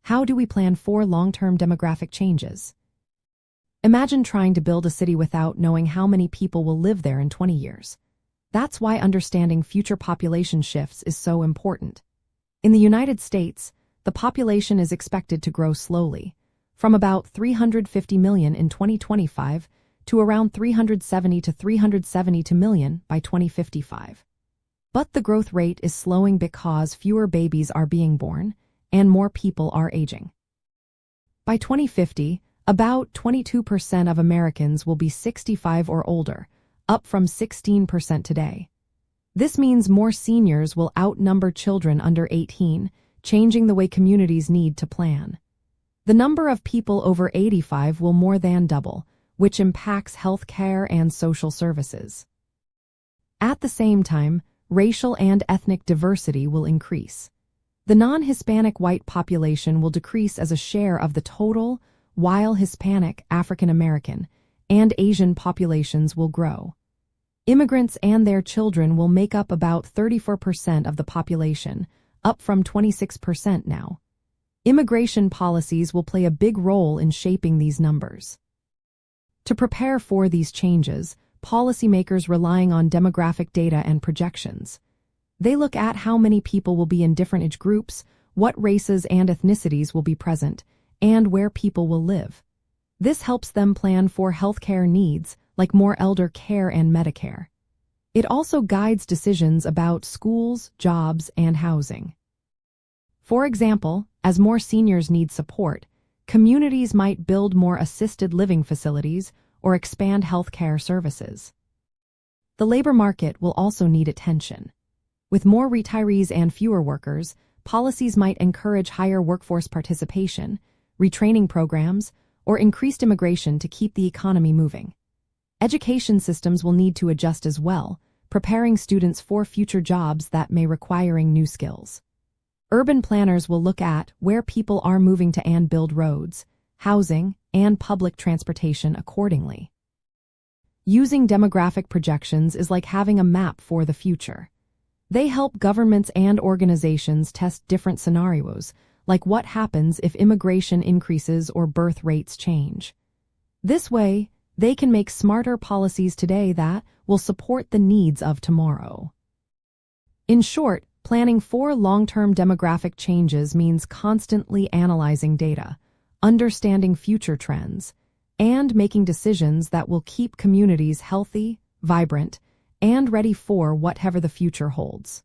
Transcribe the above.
How do we plan for long-term demographic changes? Imagine trying to build a city without knowing how many people will live there in 20 years. That's why understanding future population shifts is so important. In the United States, the population is expected to grow slowly, from about 350 million in 2025 to around 370 million by 2055. But the growth rate is slowing because fewer babies are being born and more people are aging. By 2050, about 22% of Americans will be 65 or older, up from 16% today. This means more seniors will outnumber children under 18, changing the way communities need to plan. The number of people over 85 will more than double, which impacts health care and social services. At the same time, racial and ethnic diversity will increase. The non-Hispanic white population will decrease as a share of the total, while Hispanic, African American, and Asian populations will grow. Immigrants and their children will make up about 34% of the population, up from 26% now. Immigration policies will play a big role in shaping these numbers. To prepare for these changes, policymakers relying on demographic data and projections. They look at how many people will be in different age groups, what races and ethnicities will be present, and where people will live. This helps them plan for healthcare needs, like more elder care and Medicare. It also guides decisions about schools, jobs, and housing. For example, as more seniors need support, communities might build more assisted living facilities or expand healthcare services. The labor market will also need attention. With more retirees and fewer workers, policies might encourage higher workforce participation, retraining programs, or increased immigration to keep the economy moving. Education systems will need to adjust as well, preparing students for future jobs that may require new skills. Urban planners will look at where people are moving to and build roads, housing, and public transportation accordingly. Using demographic projections is like having a map for the future. They help governments and organizations test different scenarios, like what happens if immigration increases or birth rates change. This way, they can make smarter policies today that will support the needs of tomorrow. In short, planning for long-term demographic changes means constantly analyzing data, understanding future trends, and making decisions that will keep communities healthy, vibrant, and ready for whatever the future holds.